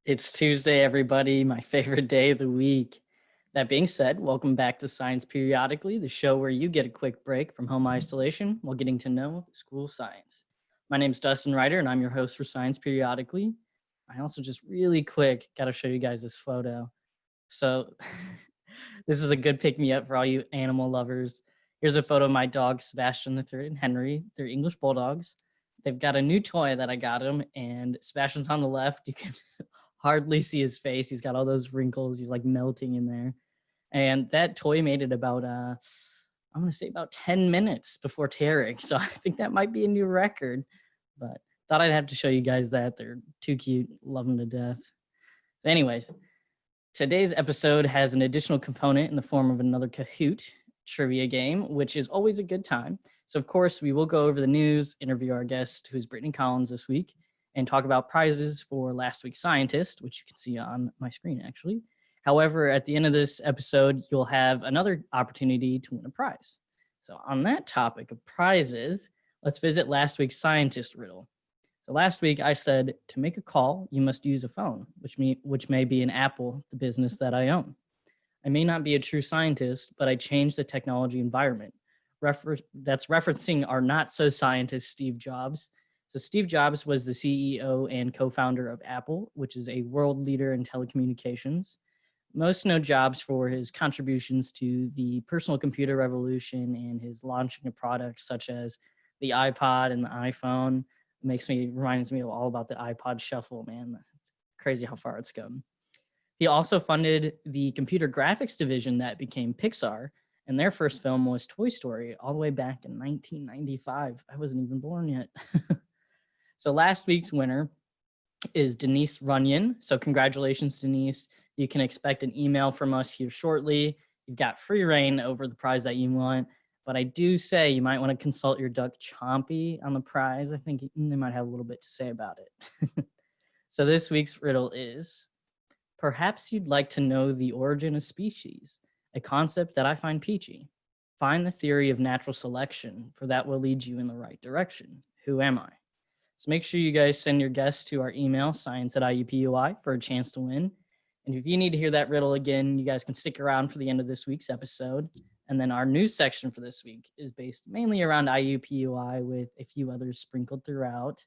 It's Tuesday, everybody, my favorite day of the week. That being said, welcome back to Science Periodically, the show where you get a quick break from home isolation while getting to know the school of science. My name's Dustin Ryder, and I'm your host for Science Periodically. I also just really quick got to show you guys this photo. So this is a good pick-me-up for all you animal lovers. Here's a photo of my dogs, Sebastian III and Henry. They're English bulldogs. They've got a new toy that I got them, and Sebastian's on the left. You can hardly see his face. He's got all those wrinkles. He's like melting in there. And that toy made it about, I'm going to say about 10 minutes before tearing. So I think that might be a new record, but thought I'd have to show you guys that. They're too cute. Love them to death. But anyways, today's episode has an additional component in the form of another Kahoot trivia game, which is always a good time. So of course, we will go over the news, interview our guest, who's Brittany Collins this week, and talk about prizes for last week's scientist, which you can see on my screen, actually. However, at the end of this episode, you'll have another opportunity to win a prize. So on that topic of prizes, let's visit last week's scientist riddle. So last week, I said, to make a call, you must use a phone, which may be an Apple, the business that I own. I may not be a true scientist, but I changed the technology environment. That's referencing our not-so-scientist Steve Jobs. So Steve Jobs was the CEO and co-founder of Apple, which is a world leader in telecommunications. Most know Jobs for his contributions to the personal computer revolution and his launching of products such as the iPod and the iPhone. Reminds me of all about the iPod Shuffle, man. It's crazy how far it's come. He also funded the computer graphics division that became Pixar, and their first film was Toy Story all the way back in 1995. I wasn't even born yet. So last week's winner is Denise Runyon. So congratulations, Denise. You can expect an email from us here shortly. You've got free reign over the prize that you want. But I do say you might want to consult your duck Chompy on the prize. I think they might have a little bit to say about it. So this week's riddle is, perhaps you'd like to know the origin of species, a concept that I find peachy. Find the theory of natural selection, for that will lead you in the right direction. Who am I? So make sure you guys send your guests to our email, science@iupui, for a chance to win. And if you need to hear that riddle again, you guys can stick around for the end of this week's episode. And then our news section for this week is based mainly around IUPUI with a few others sprinkled throughout.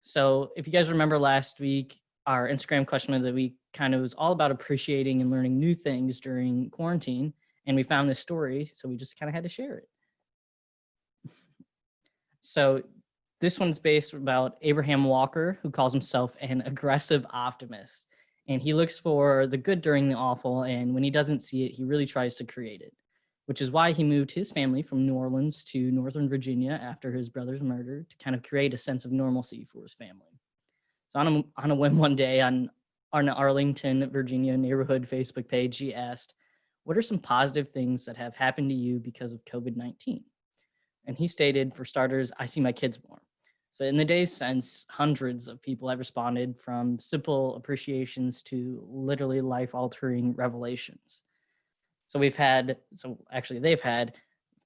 So if you guys remember last week, our Instagram question of the week kind of was all about appreciating and learning new things during quarantine. And we found this story, so we just kind of had to share it. So this one's based about Abraham Walker, who calls himself an aggressive optimist. And he looks for the good during the awful, and when he doesn't see it, he really tries to create it, which is why he moved his family from New Orleans to Northern Virginia after his brother's murder to kind of create a sense of normalcy for his family. So on a whim one day on our Arlington, Virginia neighborhood Facebook page, he asked, what are some positive things that have happened to you because of COVID-19? And he stated, for starters, I see my kids more. So in the days since, hundreds of people have responded, from simple appreciations to literally life-altering revelations. So they've had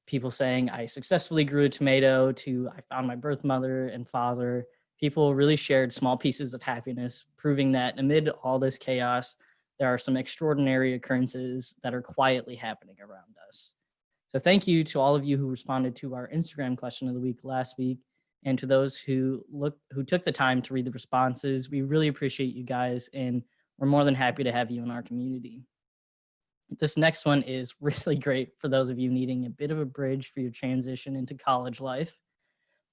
people saying, I successfully grew a tomato, to I found my birth mother and father. People really shared small pieces of happiness, proving that amid all this chaos, there are some extraordinary occurrences that are quietly happening around us. So thank you to all of you who responded to our Instagram question of the week last week, and to those who took the time to read the responses. We really appreciate you guys, and we're more than happy to have you in our community. This next one is really great for those of you needing a bit of a bridge for your transition into college life.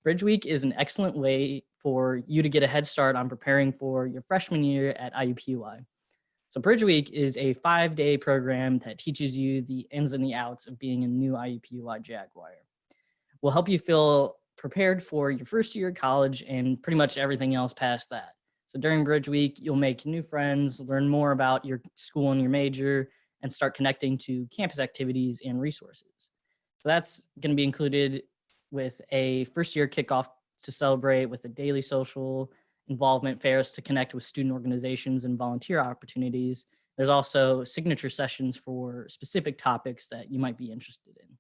Bridge Week is an excellent way for you to get a head start on preparing for your freshman year at IUPUI. So Bridge Week is a 5-day program that teaches you the ins and the outs of being a new IUPUI Jaguar. We'll help you feel prepared for your first year of college and pretty much everything else past that. So during Bridge Week, you'll make new friends, learn more about your school and your major, and start connecting to campus activities and resources. So that's going to be included with a first year kickoff to celebrate, with a daily social involvement fairs to connect with student organizations and volunteer opportunities. There's also signature sessions for specific topics that you might be interested in.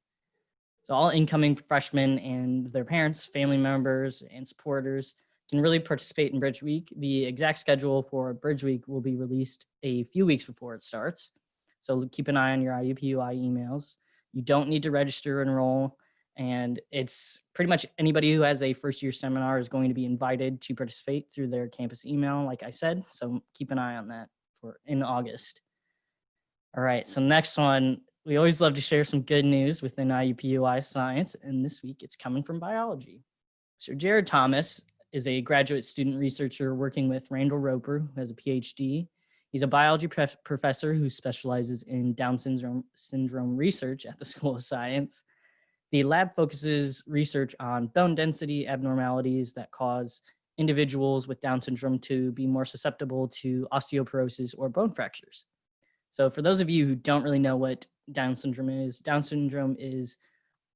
So all incoming freshmen and their parents, family members, and supporters can really participate in Bridge Week. The exact schedule for Bridge Week will be released a few weeks before it starts. So keep an eye on your IUPUI emails. You don't need to register or enroll. And it's pretty much anybody who has a first year seminar is going to be invited to participate through their campus email, like I said. So keep an eye on that for in August. All right, so next one, we always love to share some good news within IUPUI science, and this week it's coming from biology. So Jared Thomas is a graduate student researcher working with Randall Roper, who has a PhD. He's a biology professor who specializes in Down syndrome research at the School of Science. The lab focuses research on bone density abnormalities that cause individuals with Down syndrome to be more susceptible to osteoporosis or bone fractures. So for those of you who don't really know what Down syndrome is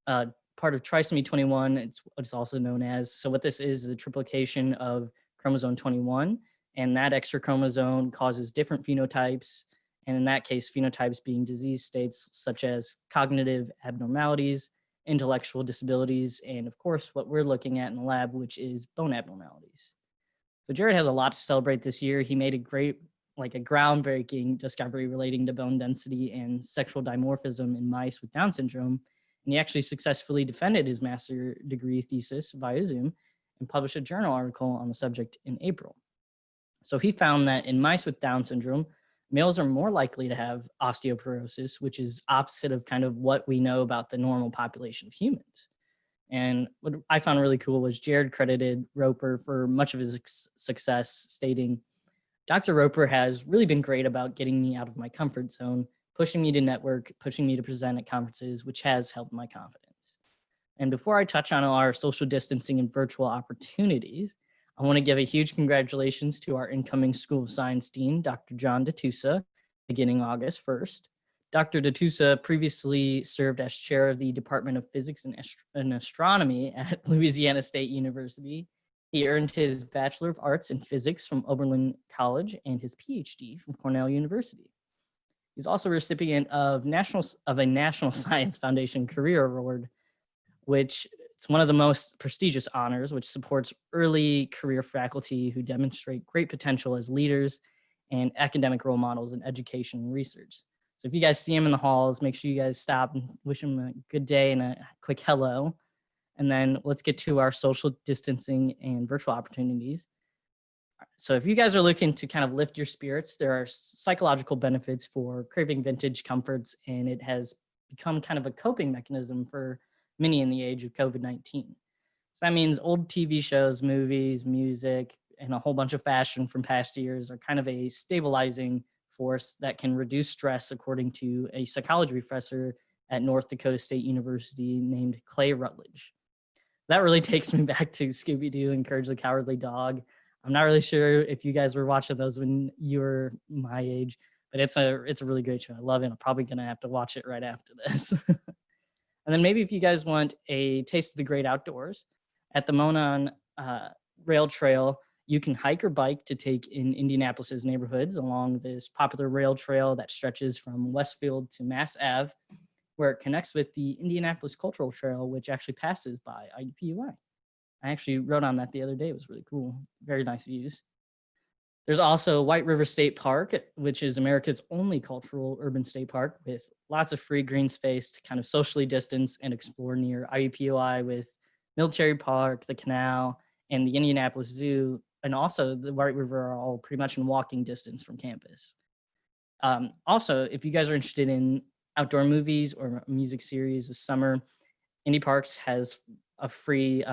part of trisomy 21. It's what's also known as. So what this is the triplication of chromosome 21, and that extra chromosome causes different phenotypes. And in that case, phenotypes being disease states such as cognitive abnormalities, intellectual disabilities, and of course, what we're looking at in the lab, which is bone abnormalities. So Jared has a lot to celebrate this year. He made a groundbreaking discovery relating to bone density and sexual dimorphism in mice with Down syndrome. And he actually successfully defended his master's degree thesis via Zoom and published a journal article on the subject in April. So he found that in mice with Down syndrome, males are more likely to have osteoporosis, which is opposite of kind of what we know about the normal population of humans. And what I found really cool was Jared credited Roper for much of his success, stating, "Dr. Roper has really been great about getting me out of my comfort zone, pushing me to network, pushing me to present at conferences, which has helped my confidence." And before I touch on our social distancing and virtual opportunities, I want to give a huge congratulations to our incoming School of Science Dean, Dr. John Detussa, beginning August 1st. Dr. Detussa previously served as chair of the Department of Physics and Astronomy at Louisiana State University. He earned his Bachelor of Arts in Physics from Oberlin College and his PhD from Cornell University. He's also a recipient of a National Science Foundation Career Award, which it's one of the most prestigious honors, which supports early career faculty who demonstrate great potential as leaders and academic role models in education and research. So if you guys see him in the halls, make sure you guys stop and wish him a good day and a quick hello. And then let's get to our social distancing and virtual opportunities. So if you guys are looking to kind of lift your spirits, there are psychological benefits for craving vintage comforts, and it has become kind of a coping mechanism for many in the age of COVID-19. So that means old TV shows, movies, music, and a whole bunch of fashion from past years are kind of a stabilizing force that can reduce stress, according to a psychology professor at North Dakota State University named Clay Rutledge. That really takes me back to Scooby-Doo and Courage the Cowardly Dog. I'm not really sure if you guys were watching those when you were my age, but it's a really great show. I love it. I'm probably going to have to watch it right after this. And then maybe if you guys want a taste of the great outdoors, at the Monon Rail Trail, you can hike or bike to take in Indianapolis's neighborhoods along this popular rail trail that stretches from Westfield to Mass Ave, where it connects with the Indianapolis Cultural Trail, which actually passes by IUPUI. I actually rode on that the other day. It was really cool. Very nice views. There's also White River State Park, which is America's only cultural urban state park with lots of free green space to kind of socially distance and explore near IUPUI, with Military Park, the canal, and the Indianapolis Zoo, and also the White River are all pretty much in walking distance from campus. Also, if you guys are interested in outdoor movies or music series this summer, Indy Parks has a free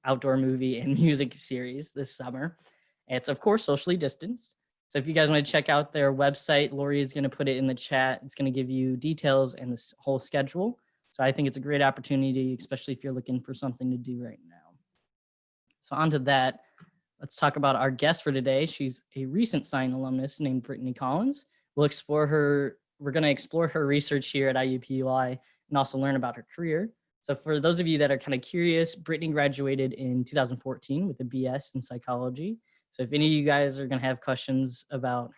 outdoor movie and music series this summer. It's, of course, socially distanced. So if you guys want to check out their website, Lori is going to put it in the chat. It's going to give you details and this whole schedule. So I think it's a great opportunity, especially if you're looking for something to do right now. So on to that, let's talk about our guest for today. She's a recent Science alumnus named Brittany Collins. We're going to explore her research here at IUPUI and also learn about her career. So for those of you that are kind of curious, Brittany graduated in 2014 with a BS in psychology. So if any of you guys are going to have questions about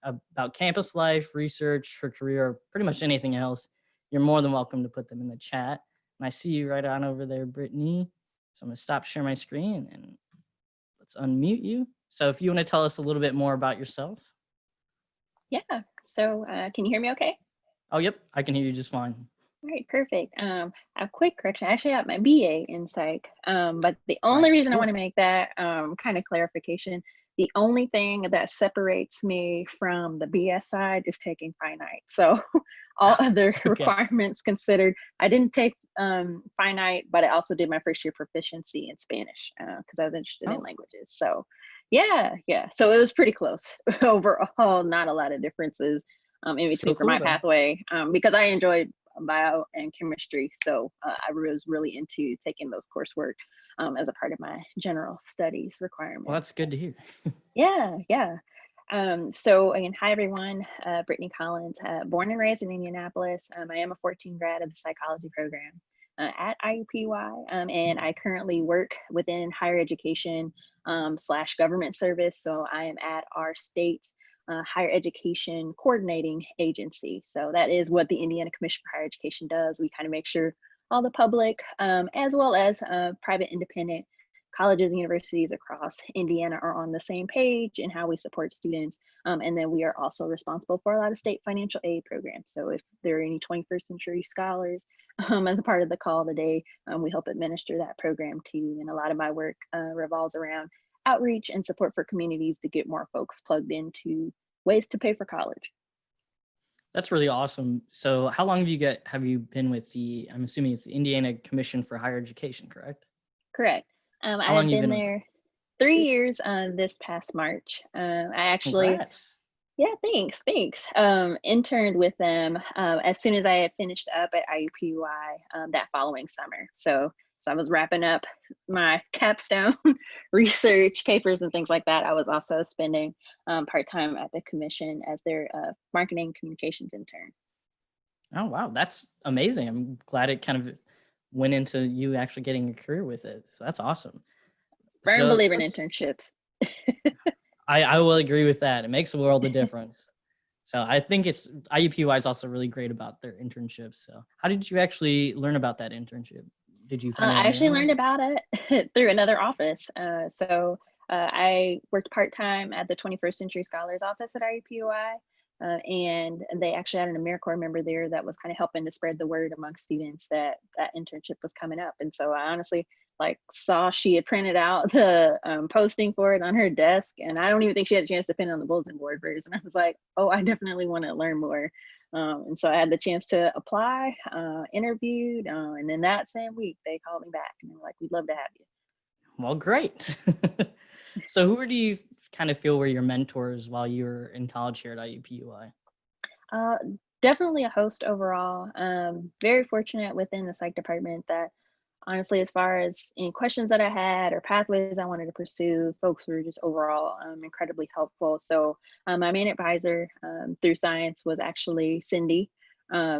about campus life, research, her career, or pretty much anything else, you're more than welcome to put them in the chat. And I see you right on over there, Brittany. So I'm going to stop sharing my screen and let's unmute you. So if you want to tell us a little bit more about yourself. Yeah. So can you hear me okay? Oh, yep. I can hear you just fine. All right, perfect. A quick correction. I actually got my BA in psych, but the only Right. reason I want Cool. to make that kind of clarification, the only thing that separates me from the BS side is taking finite. So all other Okay. requirements considered, I didn't take finite, but I also did my first year proficiency in Spanish because I was interested in Oh, languages. So yeah. So it was pretty close overall. Not a lot of differences in so between for cool my though. pathway because I enjoyed bio and chemistry. So I was really into taking those coursework as a part of my general studies Well, requirements. that's good to hear. Yeah. So again, hi everyone, Brittany Collins, born and raised in Indianapolis. I am a 14 grad of the psychology program at IUPUI, and I currently work within higher education / government service. So I am at our state's higher education coordinating agency. So that is what the Indiana Commission for Higher Education does. We kind of make sure all the public as well as private independent colleges and universities across Indiana are on the same page in how we support students. And then we are also responsible for a lot of state financial aid programs. So if there are any 21st century scholars as a part of the call today, we help administer that program too. And a lot of my work revolves around outreach and support for communities to get more folks plugged into ways to pay for college. That's really awesome. So how long have you been with I'm assuming it's the Indiana Commission for Higher Education, correct? Correct. How I long have you been been with there 3 years this past March. I actually, Congrats. yeah, thanks. Interned with them as soon as I had finished up at IUPUI that following summer. So I was wrapping up my capstone research papers and things like that. I was also spending part-time at the commission as their marketing communications intern. Oh, wow. That's amazing. I'm glad it kind of went into you actually getting a career with it. So that's awesome. Firm So believer in internships. I will agree with that. It makes a world of difference. So I think IUPUI is also really great about their internships. So how did you actually learn about that internship? Did you find it I on your actually own? learned about it through another office. I worked part-time at the 21st Century Scholars Office at IUPUI, and they actually had an AmeriCorps member there that was kind of helping to spread the word among students that that internship was coming up. And so I honestly saw she had printed out the posting for it on her desk, and I don't even think she had a chance to pin it on the bulletin board first. And I was like, oh, I definitely want to learn more. And so I had the chance to apply, interviewed, and then that same week they called me back and they were like, "We'd love to have you." Well, great. So who do you kind of feel were your mentors while you were in college here at IUPUI? Uh, Definitely a host overall. Very fortunate within the psych department that honestly, as far as any questions that I had or pathways I wanted to pursue, folks were just overall incredibly helpful. So my main advisor through science was actually Cindy.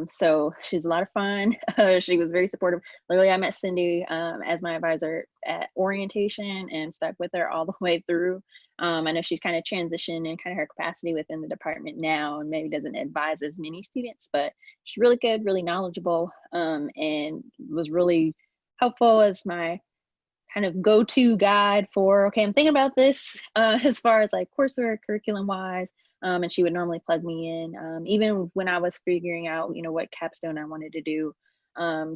So she's a lot of fun. She was very supportive. Literally, I met Cindy as my advisor at orientation and stuck with her all the way through. I know she's kind of transitioned in kind of her capacity within the department now and maybe doesn't advise as many students, but she's really good, really knowledgeable, and was really helpful as my kind of go-to guide for, okay, I'm thinking about this as far as like coursework, curriculum wise. And she would normally plug me in. Even when I was figuring out, what capstone I wanted to do,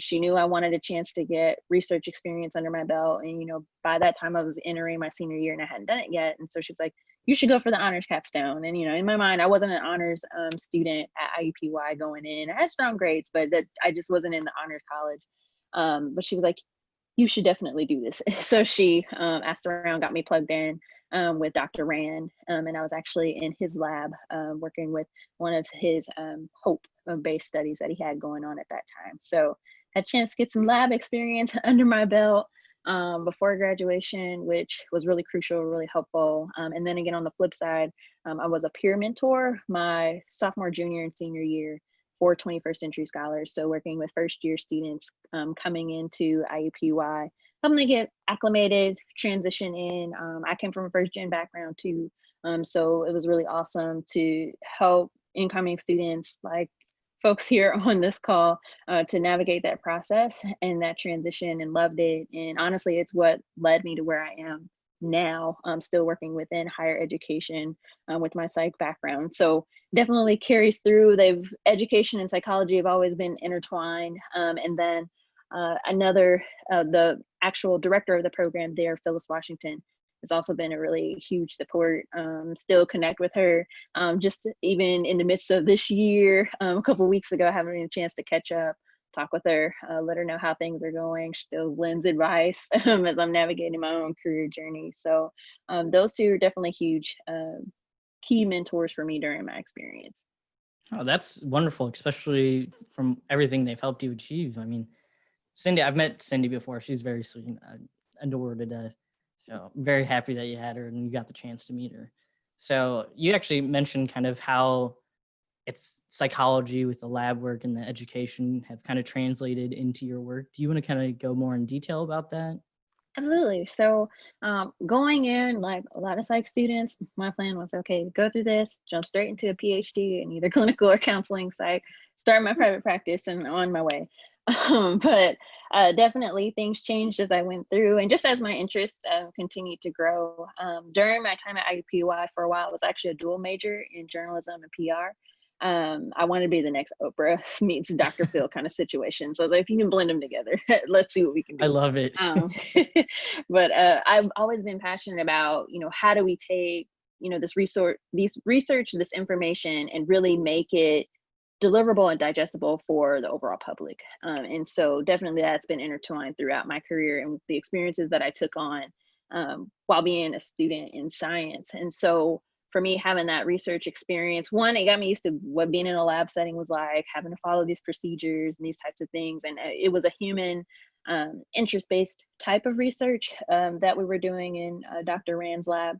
she knew I wanted a chance to get research experience under my belt. And, by that time I was entering my senior year and I hadn't done it yet. And so she was like, you should go for the honors capstone. And, in my mind, I wasn't an honors student at IUPUI going in. I had strong grades, but I just wasn't in the honors college. But she was like, you should definitely do this. So she asked around, got me plugged in with Dr. Rand. And I was actually in his lab working with one of his HOPE-based studies that he had going on at that time. So I had a chance to get some lab experience under my belt before graduation, which was really crucial, really helpful. And then again, on the flip side, I was a peer mentor my sophomore, junior, and senior year for 21st Century Scholars. So working with first year students coming into IUPUI, helping them get acclimated, transition in. I came from a first gen background too. So it was really awesome to help incoming students like folks here on this call to navigate that process and that transition, and loved it. And honestly, it's what led me to where I am now I'm still working within higher education with my psych background. So definitely carries through. Education and psychology have always been intertwined. And then the actual director of the program there, Phyllis Washington, has also been a really huge support. Still connect with her. Just even in the midst of this year, a couple of weeks ago, having a chance to catch up, talk with her, let her know how things are going. She still lends advice as I'm navigating my own career journey. So those two are definitely huge key mentors for me during my experience. Oh, that's wonderful, especially from everything they've helped you achieve. I mean, Cindy, I've met Cindy before. She's very sweet. I adore her to death. So I'm very happy that you had her and you got the chance to meet her. So you actually mentioned kind of how it's psychology with the lab work and the education have kind of translated into your work. Do you want to kind of go more in detail about that? Absolutely. So, going in, like a lot of psych students, my plan was okay, go through this, jump straight into a PhD in either clinical or counseling psych, start my private practice, and on my way. But definitely things changed as I went through, and just as my interests continued to grow. During my time at IUPUI for a while, I was actually a dual major in journalism and PR. I wanted to be the next Oprah meets Dr. Phil kind of situation. So I was like, if you can blend them together, let's see what we can I do. love it. But I've always been passionate about, how do we take, this research, this information, and really make it deliverable and digestible for the overall public. And so definitely that's been intertwined throughout my career and the experiences that I took on while being a student in science. And so for me, having that research experience, one, it got me used to what being in a lab setting was like, having to follow these procedures and these types of things. And it was a human interest-based type of research that we were doing in Dr. Rand's lab.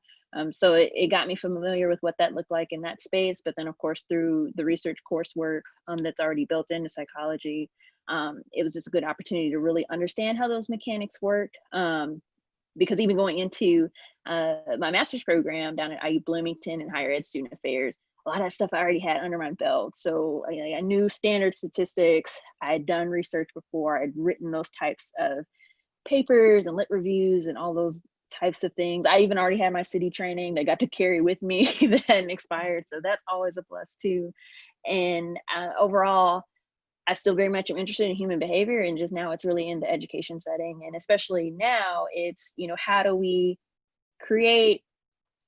So it got me familiar with what that looked like in that space. But then, of course, through the research coursework that's already built into psychology, it was just a good opportunity to really understand how those mechanics worked. Because even going into my master's program down at IU Bloomington in higher ed student affairs, a lot of stuff I already had under my belt. So I knew standard statistics. I had done research before. I'd written those types of papers and lit reviews and all those types of things. I even already had my city training that got to carry with me that hadn't expired. So that's always a plus too. And overall, I still very much am interested in human behavior, and just now it's really in the education setting. And especially now it's, how do we create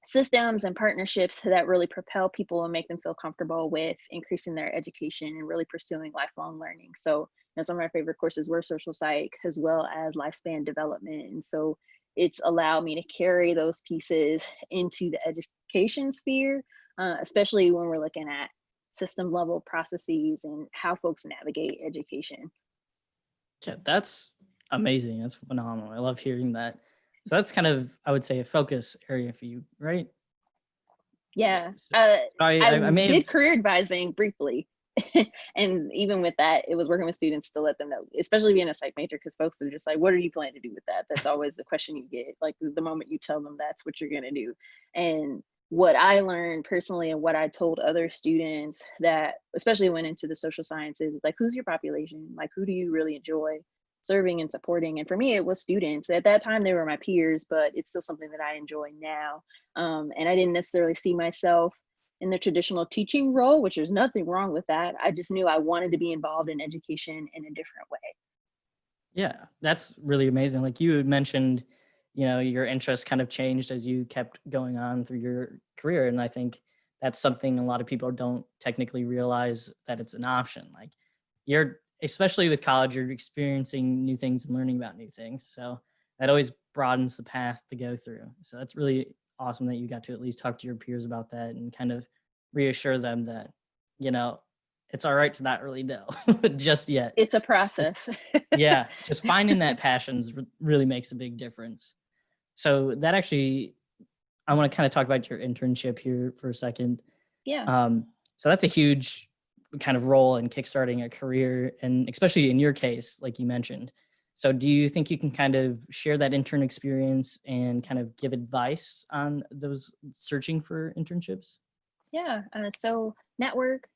systems and partnerships that really propel people and make them feel comfortable with increasing their education and really pursuing lifelong learning. So, some of my favorite courses were social psych as well as lifespan development. And so it's allowed me to carry those pieces into the education sphere, especially when we're looking at system level processes and how folks navigate education. Yeah, that's amazing. That's phenomenal. I love hearing that. So that's kind of, I would say, a focus area for you, right? Yeah. So, I may have. Did career advising briefly. And even with that, it was working with students to let them know, especially being a psych major, because folks are just like, what are you planning to do with that? That's always the question you get. Like the moment you tell them that's what you're going to do. And what I learned personally and what I told other students that especially went into the social sciences is like, who's your population? Like, who do you really enjoy serving and supporting? And for me, it was students. At that time, they were my peers, but it's still something that I enjoy now. And I didn't necessarily see myself in the traditional teaching role, which there's nothing wrong with that. I just knew I wanted to be involved in education in a different way. Yeah, that's really amazing. Like you had mentioned, your interests kind of changed as you kept going on through your career. And I think that's something a lot of people don't technically realize that it's an option. Like especially with college, you're experiencing new things and learning about new things. So that always broadens the path to go through. So that's really awesome that you got to at least talk to your peers about that and kind of reassure them that, it's all right to not really know just yet. It's a process. Yeah, just finding that passions really makes a big difference. So that actually, I want to kind of talk about your internship here for a second. Yeah. So that's a huge kind of role in kickstarting a career, and especially in your case, like you mentioned. So do you think you can kind of share that intern experience and kind of give advice on those searching for internships? Yeah. So network,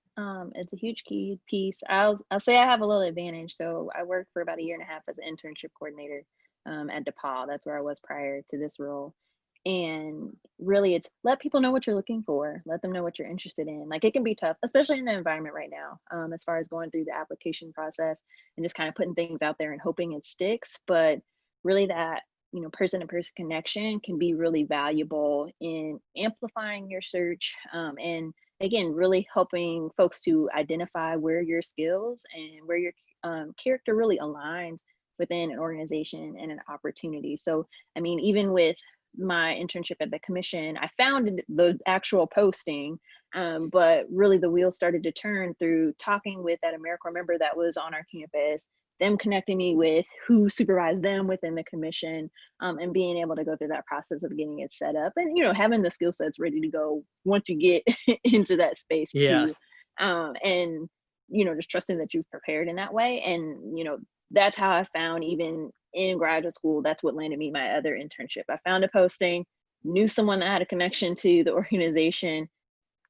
it's a huge key piece. I'll say I have a little advantage. So I worked for about a year and a half as an internship coordinator at DePaul. That's where I was prior to this role. And really, it's let people know what you're looking for, let them know what you're interested in. Like, it can be tough, especially in the environment right now, as far as going through the application process and just kind of putting things out there and hoping it sticks. But really, that person to person connection can be really valuable in amplifying your search, and again, really helping folks to identify where your skills and where your character really aligns within an organization and an opportunity. So, I mean, even with my internship at the commission, I found the actual posting, but really the wheels started to turn through talking with that AmeriCorps member that was on our campus, them connecting me with who supervised them within the commission, and being able to go through that process of getting it set up and having the skill sets ready to go once you get into that space Yes. too, and just trusting that you've prepared in that way. And that's how I found, even in graduate school, that's what landed me my other internship. I found a posting, knew someone that had a connection to the organization,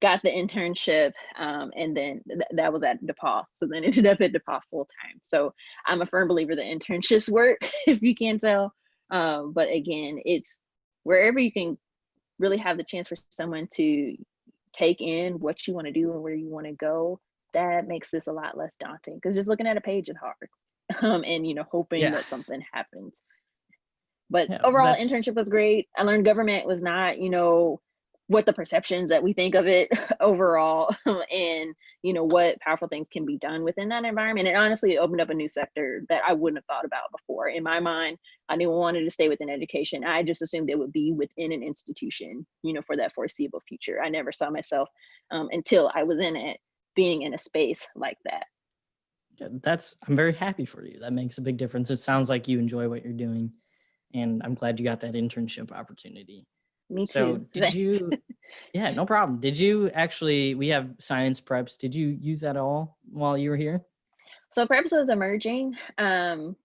got the internship, and then that was at DePaul. So then ended up at DePaul full time. So I'm a firm believer that internships work, if you can't tell. But again, it's wherever you can really have the chance for someone to take in what you want to do and where you want to go. That makes this a lot less daunting, because just looking at a page is hard. And hoping Yeah. that something happens. But Yeah. overall, That's internship was great. I learned government was not what the perceptions that we think of it overall, and what powerful things can be done within that environment. And honestly, it opened up a new sector that I wouldn't have thought about before. In my mind, I knew I wanted to stay within education. I just assumed it would be within an institution, for that foreseeable future. I never saw myself, until I was in it, being in a space like that. I'm very happy for you. That makes a big difference. It sounds like you enjoy what you're doing, and I'm glad you got that internship opportunity. Me So too. did Thanks. you, yeah, no problem. Did you actually, we have science preps. Did you use that all while you were here? So preps was emerging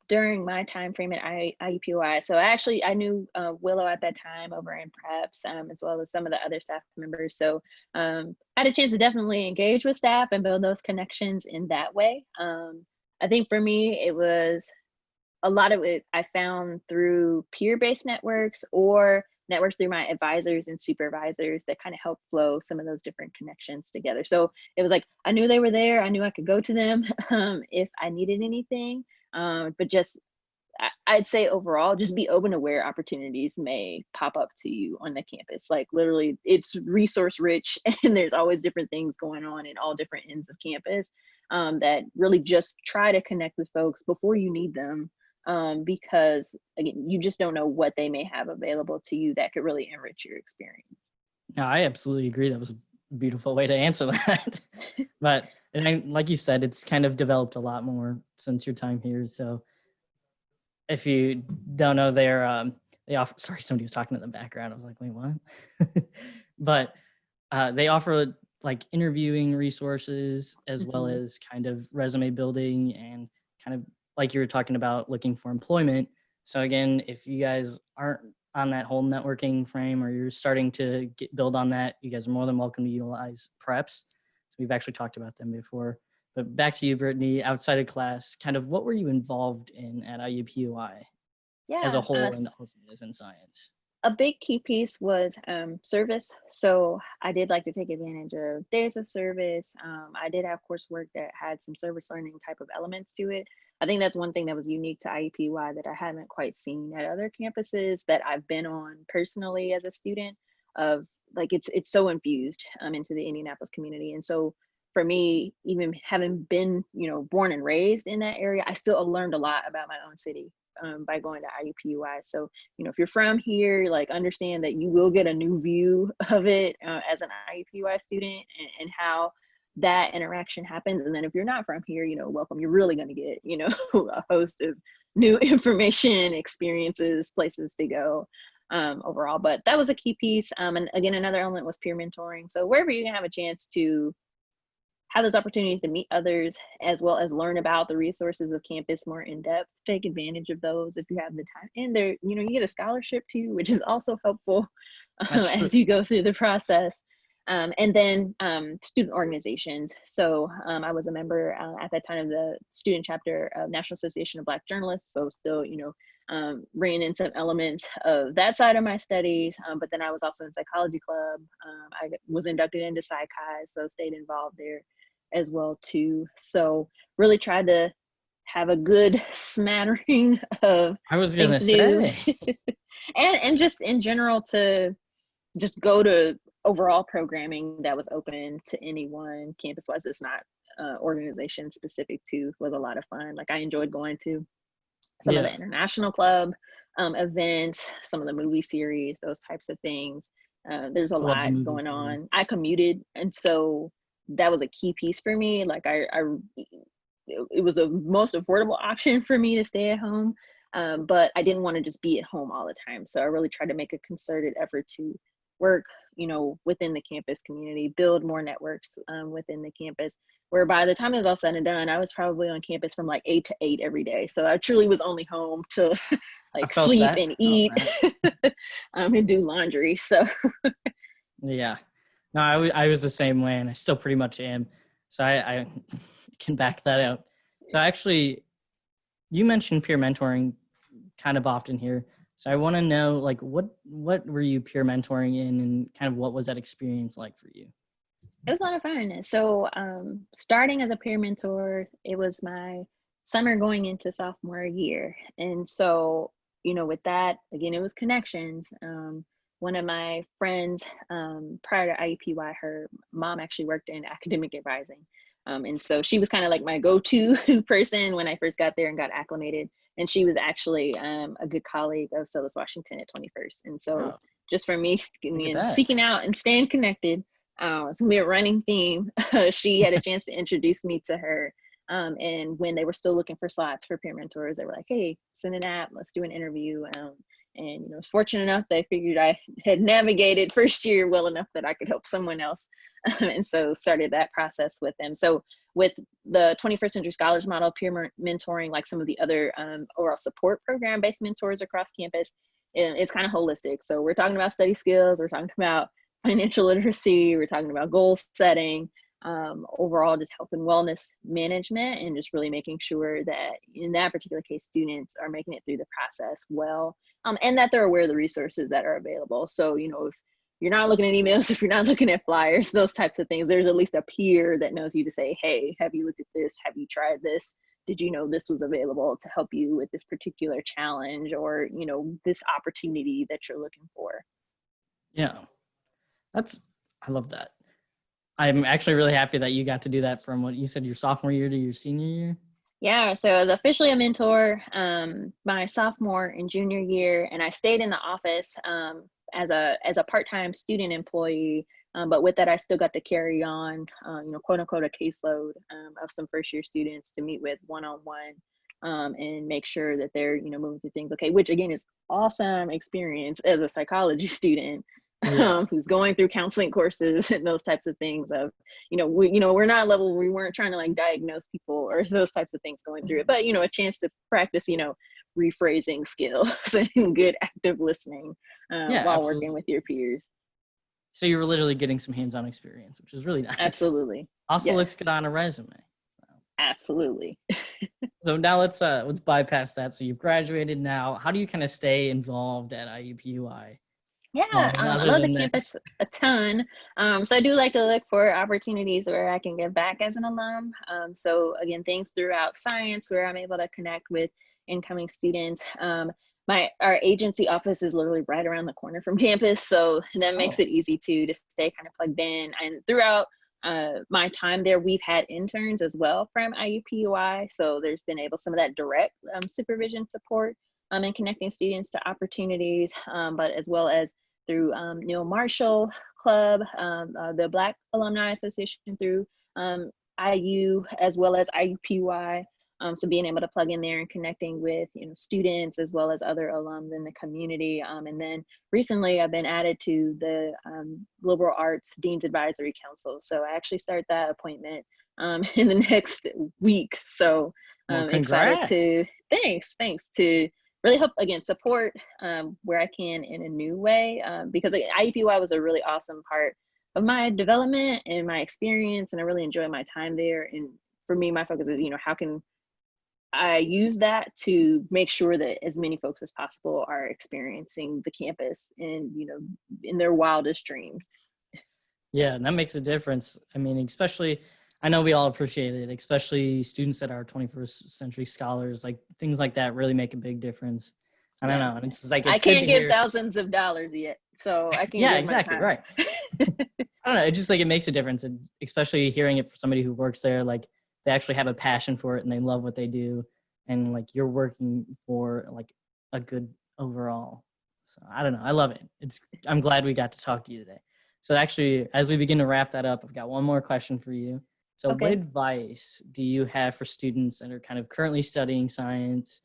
during my time frame at IUPUI. So actually, I knew Willow at that time over in preps, as well as some of the other staff members. So I had a chance to definitely engage with staff and build those connections in that way. I think for me, it was a lot of it I found through peer-based networks or networks through my advisors and supervisors that kind of help flow some of those different connections together. So it was like I knew they were there. I knew I could go to them if I needed anything. But just I'd say overall, just be open to where opportunities may pop up to you on the campus. Like literally, it's resource rich, and there's always different things going on in all different ends of campus, that really just try to connect with folks before you need them, because again, you just don't know what they may have available to you that could really enrich your experience. No, I absolutely agree. That was a beautiful way to answer that. But like you said, it's kind of developed a lot more since your time here. So if you don't know, they offer. Sorry, somebody was talking in the background. I was like, wait, what? But they offer like interviewing resources as well Mhm. as kind of resume building and kind of like you were talking about looking for employment. So again, if you guys aren't on that whole networking frame or you're starting to build on that, you guys are more than welcome to utilize preps. So we've actually talked about them before. But back to you, Brittany, outside of class, kind of what were you involved in at IUPUI as a Yeah, whole and also as in science? a big key piece was service. So I did like to take advantage of days of service. I did have coursework that had some service learning type of elements to it. I think that's one thing that was unique to IUPUI that I haven't quite seen at other campuses that I've been on personally as a student. Of like it's so infused into the Indianapolis community, and so for me, even having been born and raised in that area, I still learned a lot about my own city, by going to IUPUI. So if you're from here, like understand that you will get a new view of it as an IUPUI student, and how that interaction happens. And then if you're not from here, welcome. You're really going to get, a host of new information, experiences, places to go, overall. But that was a key piece. And again, another element was peer mentoring. So wherever you can have a chance to have those opportunities to meet others as well as learn about the resources of campus more in depth, take advantage of those if you have the time. And there, you get a scholarship too, which is also helpful That's true. as you go through the process. And then student organizations. So I was a member at that time of the student chapter of National Association of Black Journalists. So still, ran into elements of that side of my studies. But then I was also in psychology club. I was inducted into Psych High, so stayed involved there as well too. So really tried to have a good smattering of I was things gonna to do, say. and just in general to just go to overall programming that was open to anyone campus wise. It's not organization specific to, was a lot of fun. Like I enjoyed going to some of the Yeah. international club events, some of the movie series, those types of things. There's a I love the lot movie going series. on. I commuted, and so that was a key piece for me. Like it was a most affordable option for me to stay at home. But I didn't want to just be at home all the time. So I really tried to make a concerted effort to work, within the campus community, build more networks within the campus, where by the time it was all said and done, I was probably on campus from like 8 to 8 every day. So I truly was only home to I like felt sleep that. and I felt eat that. and do laundry. So Yeah. No, I was the same way, and I still pretty much am. So I can back that out. So actually, you mentioned peer mentoring kind of often here. So I want to know, like, what were you peer mentoring in, and kind of what was that experience like for you? it was a lot of fun. So starting as a peer mentor, it was my summer going into sophomore year. And so, with that, again, it was connections. One of my friends, prior to IUPUI, her mom actually worked in academic advising. And so she was kind of like my go-to person when I first got there and got acclimated. And she was actually a good colleague of Phyllis Washington at 21st. And so Oh, just for me, look at again, that. seeking out and staying connected, it's gonna be a running theme. She had a chance to introduce me to her. And when they were still looking for slots for peer mentors, they were like, hey, send an app, let's do an interview. And fortunate enough, they figured I had navigated first year well enough that I could help someone else. And so started that process with them. So with the 21st Century Scholars Model, peer mentoring, like some of the other overall support program based mentors across campus, it's kind of holistic. So we're talking about study skills, we're talking about financial literacy, we're talking about goal setting, overall just health and wellness management, and just really making sure that in that particular case, students are making it through the process well, and that they're aware of the resources that are available. So, if you're not looking at emails, if you're not looking at flyers, those types of things, there's at least a peer that knows you to say, hey, have you looked at this? Have you tried this? Did you know this was available to help you with this particular challenge, or, this opportunity that you're looking for? Yeah. I love that. I'm actually really happy that you got to do that from what you said, your sophomore year to your senior year. Yeah, so I was officially a mentor my sophomore and junior year, and I stayed in the office as a part-time student employee. But with that, I still got to carry on, quote unquote, a caseload of some first-year students to meet with one-on-one, and make sure that they're moving through things okay. Which again is awesome experience as a psychology student Yeah. who's going through counseling courses and those types of things of, we're not level, we weren't trying to like diagnose people or those types of things going through it, but, a chance to practice, rephrasing skills and good active listening Yeah, while working absolutely. with your peers. So you were literally getting some hands-on experience, which is really nice. Absolutely. Also looks Yes, good on a resume. absolutely. So now let's bypass that. So you've graduated now. How do you kind of stay involved at IUPUI? Yeah, I Other love the than that, campus a ton. So I do like to look for opportunities where I can give back as an alum. So again, things throughout science where I'm able to connect with incoming students. Our agency office is literally right around the corner from campus, so that makes oh, it easy to stay kind of plugged in. And throughout my time there, we've had interns as well from IUPUI, so there's been some of that direct supervision support and connecting students to opportunities, but as well as through Neil Marshall Club, the Black Alumni Association through IU, as well as IUPUI. So being able to plug in there and connecting with students as well as other alums in the community. And then recently I've been added to the Liberal Arts Dean's Advisory Council. So I actually start that appointment in the next week. So well, I'm excited to, congrats. thanks to really help again support where I can in a new way, because IUPUI was a really awesome part of my development and my experience, and I really enjoy my time there. And for me, my focus is how can I use that to make sure that as many folks as possible are experiencing the campus in, in their wildest dreams. Yeah, and that makes a difference. I mean, especially, I know we all appreciate it, especially students that are 21st century scholars, like things like that really make a big difference. I don't Yeah. know. And it's like, I it's good can't to give hear. thousands of dollars yet, so I can Yeah, give my exactly. time. Right. I don't know. It just like, it makes a difference. And especially hearing it from somebody who works there, like they actually have a passion for it and they love what they do. And like you're working for like a good overall. So I don't know. I love it. I'm glad we got to talk to you today. So actually, as we begin to wrap that up, I've got one more question for you. So what Okay. advice do you have for students that are kind of currently studying science?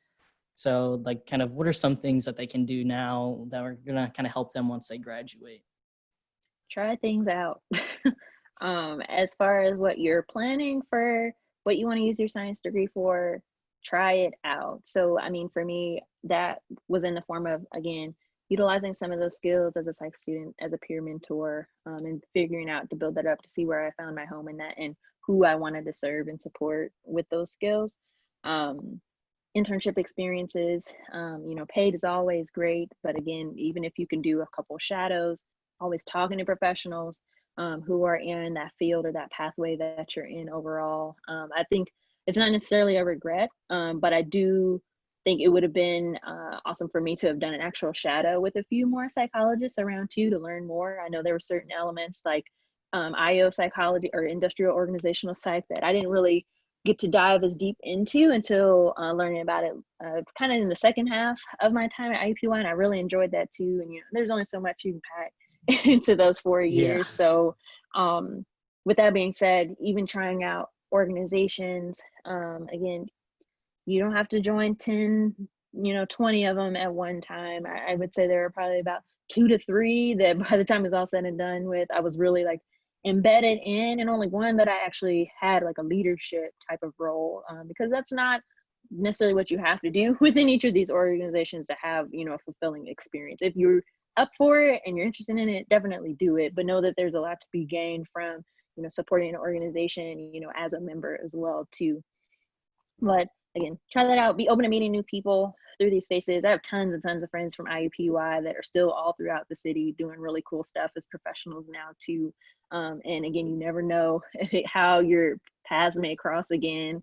So like kind of what are some things that they can do now that are going to kind of help them once they graduate? Try things out. As far as what you're planning for, what you want to use your science degree for, try it out. So, I mean, for me, that was in the form of, again, utilizing some of those skills as a psych student, as a peer mentor, and figuring out to build that up to see where I found my home in that and who I wanted to serve and support with those skills. Um, Internship experiences, paid is always great, but again, even if you can do a couple shadows, always talking to professionals who are in that field or that pathway that you're in overall. I think it's not necessarily a regret, but I do think it would have been awesome for me to have done an actual shadow with a few more psychologists around too to learn more. I know there were certain elements like IO psychology or industrial organizational psych that I didn't really get to dive as deep into until learning about it kind of in the second half of my time at IUPUI, and I really enjoyed that too. And there's only so much you can pack into those 4 Yeah. years. So with that being said, even trying out organizations, again, you don't have to join 10, 20 of them at one time. I would say there are probably about 2 to 3 that by the time it's all said and done with, I was really like embedded in, and only one that I actually had like a leadership type of role, because that's not necessarily what you have to do within each of these organizations to have, a fulfilling experience. If you're up for it and you're interested in it, definitely do it, but know that there's a lot to be gained from, supporting an organization, as a member as well too. But again, try that out. Be open to meeting new people through these spaces. I have tons and tons of friends from IUPUI that are still all throughout the city doing really cool stuff as professionals now too. And again, you never know how your paths may cross again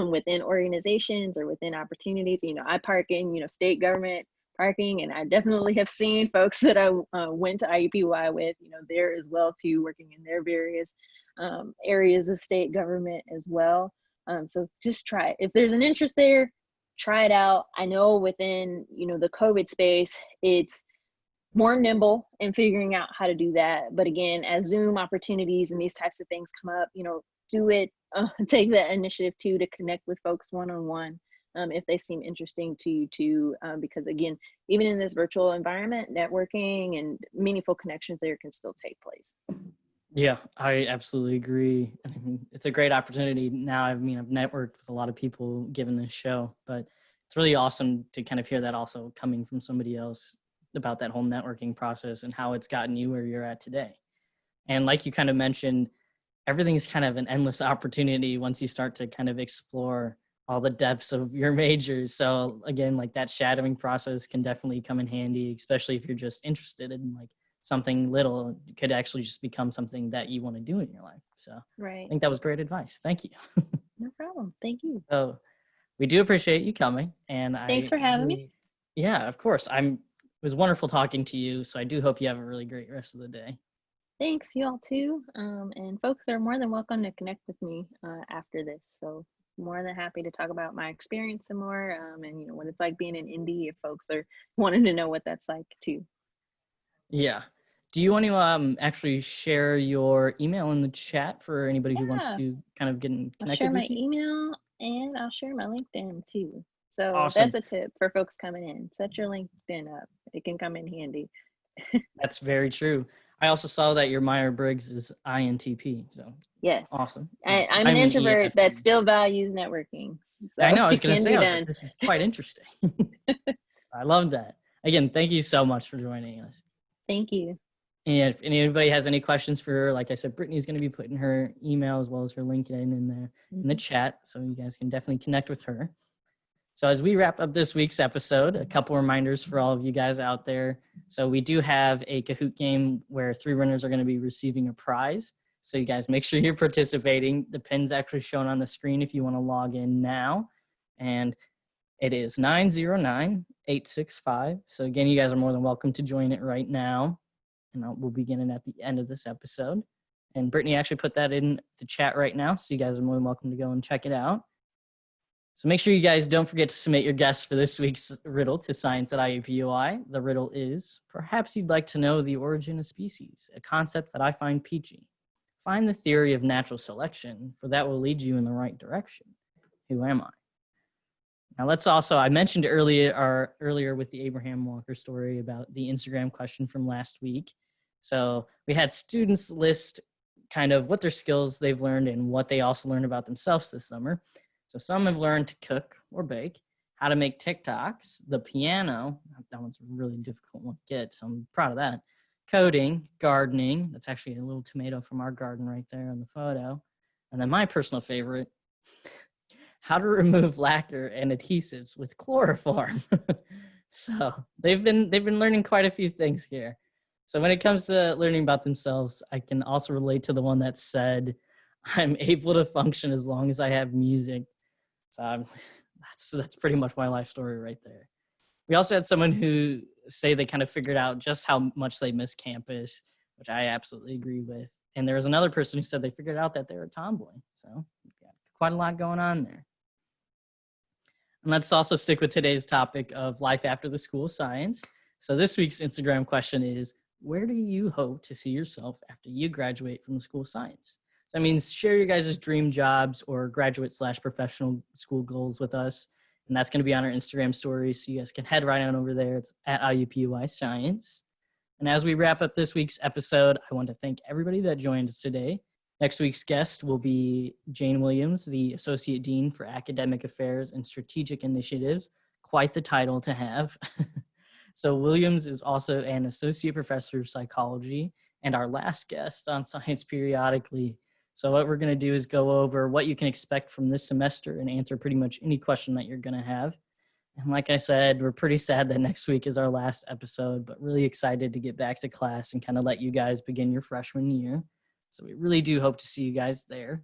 within organizations or within opportunities. I park in, state government parking, and I definitely have seen folks that I went to IUPUI with, there as well too, working in their various areas of state government as well. So just try it. If there's an interest there, try it out. I know within, the COVID space, it's more nimble in figuring out how to do that. But again, as Zoom opportunities and these types of things come up, do it, take that initiative too, to connect with folks one-on-one if they seem interesting to you too. Because again, even in this virtual environment, networking and meaningful connections there can still take place. Yeah, I absolutely agree. I mean, it's a great opportunity now. I've networked with a lot of people given this show, but it's really awesome to kind of hear that also coming from somebody else about that whole networking process and how it's gotten you where you're at today. And like you kind of mentioned, everything's kind of an endless opportunity once you start to kind of explore all the depths of your majors. So again, like that shadowing process can definitely come in handy, especially if you're just interested in like something little. It could actually just become something that you want to do in your life. So Right. I think that was great advice. Thank you. No problem. Thank you. So we do appreciate you coming, and Thanks for having me. Yeah, of course. It was wonderful talking to you. So I do hope you have a really great rest of the day. Thanks, you all too. And folks are more than welcome to connect with me after this. So more than happy to talk about my experience some more, and what it's like being in Indy if folks are wanting to know what that's like too. Yeah. Do you want to actually share your email in the chat for anybody who wants to kind of get I'll connected share my with you? email and I'll share my LinkedIn too. So Awesome. that's a tip for folks coming in. Set your LinkedIn up. It can come in handy. That's very true. I also saw that your Meyer-Briggs is INTP. So Yes. awesome. I'm an I'm introvert that ENFP. still values networking. So I know. I was it going to can say, be I was like, done. this is quite interesting. I love that. Again, thank you so much for joining us. Thank you. And if anybody has any questions for her, like I said, Brittany's going to be putting her email as well as her LinkedIn in the chat, so you guys can definitely connect with her. So as we wrap up this week's episode, a couple reminders for all of you guys out there. So we do have a Kahoot game where 3 winners are going to be receiving a prize. So you guys make sure you're participating. The pin's actually shown on the screen if you want to log in now. And it is 909-865. So again, you guys are more than welcome to join it right now. And we'll begin it at the end of this episode. And Brittany actually put that in the chat right now. So you guys are more than welcome to go and check it out. So make sure you guys don't forget to submit your guests for this week's riddle to science@iupui. The riddle is, perhaps you'd like to know the origin of species, a concept that I find peachy. Find the theory of natural selection, for that will lead you in the right direction. Who am I? Now let's also, I mentioned earlier with the Abraham Walker story about the Instagram question from last week. So we had students list kind of what their skills they've learned and what they also learned about themselves this summer. So some have learned to cook or bake, how to make TikToks, the piano, that one's a really difficult one to get, so I'm proud of that, coding, gardening, that's actually a little tomato from our garden right there in the photo, and then my personal favorite, how to remove lacquer and adhesives with chloroform. So they've been learning quite a few things here. So when it comes to learning about themselves, I can also relate to the one that said, I'm able to function as long as I have music. So that's pretty much my life story right there. We also had someone who say they kind of figured out just how much they miss campus, which I absolutely agree with. And there was another person who said they figured out that they're a tomboy. So yeah, quite a lot going on there. And let's also stick with today's topic of life after the school of science. So this week's Instagram question is, where do you hope to see yourself after you graduate from the school of science? So that means share your guys' dream jobs or graduate/professional school goals with us. And that's going to be on our Instagram stories. So you guys can head right on over there. It's at IUPUI Science. And as we wrap up this week's episode, I want to thank everybody that joined us today. Next week's guest will be Jane Williams, the Associate Dean for Academic Affairs and Strategic Initiatives. Quite the title to have. So Williams is also an Associate Professor of Psychology and our last guest on Science Periodically. So what we're going to do is go over what you can expect from this semester and answer pretty much any question that you're going to have. And like I said, we're pretty sad that next week is our last episode, but really excited to get back to class and kind of let you guys begin your freshman year. So we really do hope to see you guys there.